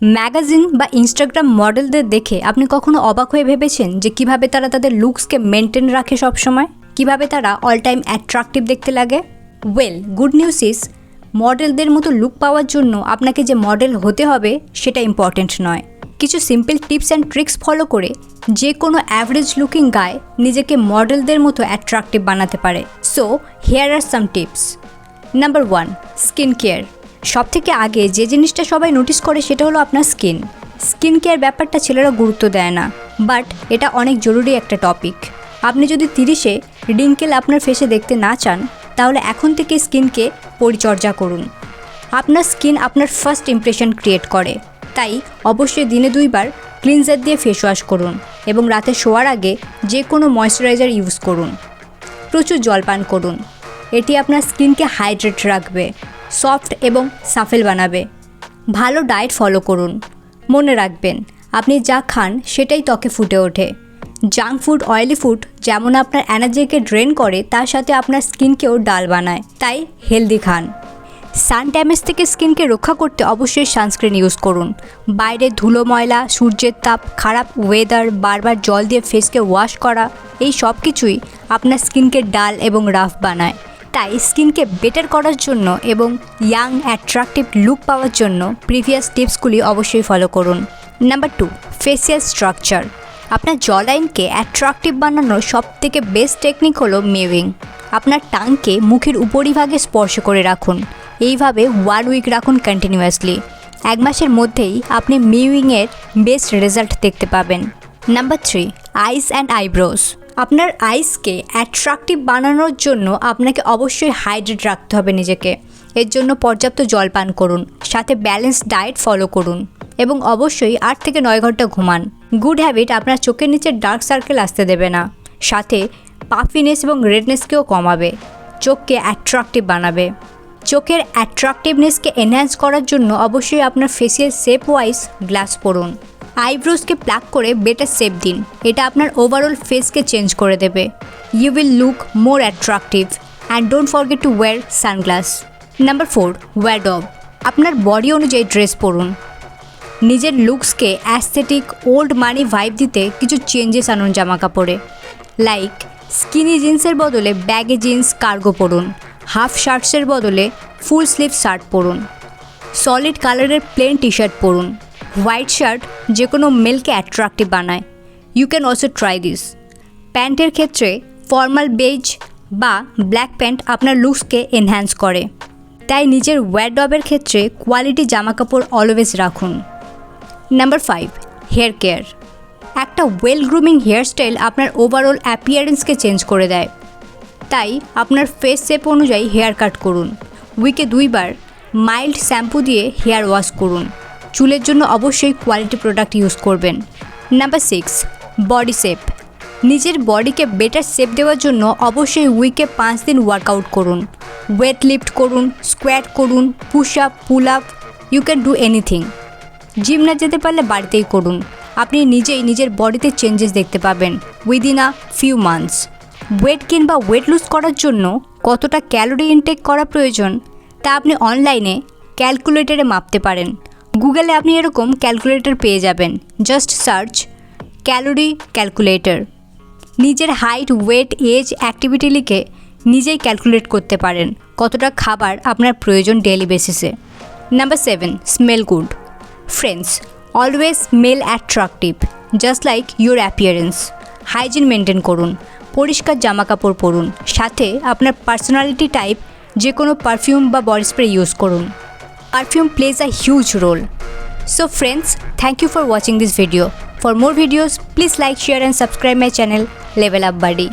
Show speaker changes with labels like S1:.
S1: Magazine বা Instagram মডেলদের দেখে আপনি কখনো অবাক হয়ে ভেবেছেন যে কিভাবে তারা তাদের লুকসকে মেনটেন রাখে সবসময়, কিভাবে তারা অল টাইম অ্যাট্রাকটিভ দেখতে লাগে? ওয়েল, গুড নিউজ ইজ মডেলদের মতো লুক পাওয়ার জন্য আপনাকে যে মডেল হতে হবে সেটা ইম্পর্ট্যান্ট নয়। কিছু simple tips and tricks follow করে যে কোনো অ্যাভারেজ লুকিং গায় নিজেকে মডেলদের মতো অ্যাট্রাকটিভ বানাতে পারে। So here are some tips. Number 1, skin care. সবথেকে আগে যে জিনিসটা সবাই নোটিস করে সেটা হলো আপনার স্কিন কেয়ার ব্যাপারটা ছেলেরা গুরুত্ব দেয় না, বাট এটা অনেক জরুরি একটা টপিক। আপনি যদি 30-এ রিঙ্কেল আপনার ফেসে দেখতে না চান তাহলে এখন থেকে স্কিনকে পরিচর্যা করুন। আপনার স্কিন আপনার ফার্স্ট ইমপ্রেশন ক্রিয়েট করে, তাই অবশ্যই দিনে 2 বার ক্লিনজার দিয়ে ফেস ওয়াশ করুন এবং রাতে শোয়ার আগে যে কোনো ময়শ্চারাইজার ইউজ করুন। প্রচুর জল পান করুন, এটি আপনার স্কিনকে হাইড্রেট রাখবে, সফট এবং সাফেল বানাবে। ভালো ডায়েট ফলো করুন। মনে রাখবেন, আপনি যা খান সেটাই ত্বকে ফুটে ওঠে। জাঙ্ক ফুড, অয়েলি ফুড যেমন আপনার এনার্জিকে ড্রেন করে, তার সাথে আপনার স্কিনকেও ডাল বানায়, তাই হেলদি খান। সান ড্যামেজ থেকে স্কিনকে রক্ষা করতে অবশ্যই সানস্ক্রিন ইউজ করুন। বাইরে ধুলো, ময়লা, সূর্যের তাপ, খারাপ ওয়েদার, বারবার জল দিয়ে ফেসকে ওয়াশ করা, এই সব কিছুই আপনার স্কিনকে ডাল এবং রাফ বানায়। তাই স্কিনকে বেটার করার জন্য এবং ইয়াং অ্যাট্রাকটিভ লুক পাওয়ার জন্য প্রিভিয়াস টিপসগুলি অবশ্যই ফলো করুন। Number 2, facial structure. আপনার জলাইনকে অ্যাট্রাকটিভ বানানোর সবথেকে বেস্ট টেকনিক হলো মিউইং। আপনার টাংকে মুখের উপরিভাগে স্পর্শ করে রাখুন। এইভাবে 1 উইক রাখুন কন্টিনিউয়াসলি। 1 মাসের মধ্যেই আপনি মিউইংয়ের বেস্ট রেজাল্ট দেখতে পাবেন। Number 3, eyes and eyebrows. আপনার আইসকে অ্যাট্রাকটিভ বানানোর জন্য আপনাকে অবশ্যই হাইড্রেট রাখতে হবে নিজেকে। এর জন্য পর্যাপ্ত জল পান করুন, সাথে ব্যালেন্সড ডায়েট ফলো করুন এবং অবশ্যই 8 থেকে 9 ঘন্টা ঘুমান। গুড হ্যাবিট আপনার চোখের নিচে ডার্ক সার্কেল আসতে দেবে না, সাথে পাফিনেস এবং রেডনেসকেও কমাবে, চোখকে অ্যাট্রাকটিভ বানাবে। চোখের অ্যাট্রাকটিভনেসকে এনহ্যান্স করার জন্য অবশ্যই আপনার ফেসিয়াল শেপ ওয়াইজ গ্লাস পরুন। আইব্রোজকে প্লাক করে বেটার শেপ দিন, এটা আপনার ওভারঅল ফেসকে চেঞ্জ করে দেবে। You will look more attractive and don't forget to wear sunglass. Number 4, wardrobe. আপনার বডি অনুযায়ী ড্রেস পরুন। নিজের লুকসকে অ্যাস্থেটিক ওল্ড মানি ভাইব দিতে কিছু চেঞ্জেস আনুন জামা কাপড়ে। লাইক স্কিনি জিন্সের বদলে ব্যাগে জিন্স, কার্গো পরুন। হাফ শার্টসের বদলে ফুল স্লিভ শার্ট পরুন। সলিড কালারের প্লেন টি শার্ট পরুন। হোয়াইট শার্ট যে কোনো মেলকে অ্যাট্রাকটিভ বানায়। You can also try this. প্যান্টের ক্ষেত্রে ফর্মাল বেজ বা ব্ল্যাক প্যান্ট আপনার লুকসকে এনহ্যান্স করে, তাই নিজের ওয়ারড্রবের ক্ষেত্রে কোয়ালিটি জামাকাপড় অলওয়েজ রাখুন। Number 5, hair care. একটা ওয়েল গ্রুমিং হেয়ারস্টাইল আপনার ওভারঅল অ্যাপিয়ারেন্সকে চেঞ্জ করে দেয়, তাই আপনার ফেস শেপ অনুযায়ী হেয়ার কাট করুন। উইকে 2 বার মাইল্ড শ্যাম্পু দিয়ে হেয়ার ওয়াশ করুন। চুলের জন্য অবশ্যই কোয়ালিটি প্রোডাক্ট ইউজ করবেন। Number 6, body shape. নিজের বডিকে বেটার শেপ দেওয়ার জন্য অবশ্যই উইকে 5 দিন ওয়ার্কআউট করুন। ওয়েট লিফট করুন, স্কোয়াট করুন, push up, pull up, you can do anything. Gym না যেতে পারলে বাড়িতেই করুন। আপনি নিজেই নিজের বডিতে চেঞ্জেস দেখতে পাবেন within a few months. Weight gain বা ওয়েট লুজ করার জন্য কতটা ক্যালোরি ইনটেক করা প্রয়োজন তা আপনি অনলাইনে ক্যালকুলেটরে মাপতে পারেন। গুগলে আপনি এরকম ক্যালকুলেটর পেয়ে যাবেন, জাস্ট সার্চ ক্যালোরি ক্যালকুলেটর। নিজের হাইট, ওয়েট, এজ, অ্যাক্টিভিটি লিখে নিজেই ক্যালকুলেট করতে পারেন কতটা খাবার আপনার প্রয়োজন ডেইলি বেসিসে। Number 7, smell good. Friends, always smell attractive just like your appearance. Hygiene maintain করুন, পরিষ্কার জামাকাপড় পরুন, সাথে আপনার পার্সোনালিটি টাইপ যে কোনো পারফিউম বা বডি স্প্রে ইউজ করুন। Perfume plays a huge role. So friends, thank you for watching this video. For more videos, please like, share and subscribe my channel Level Up Buddy.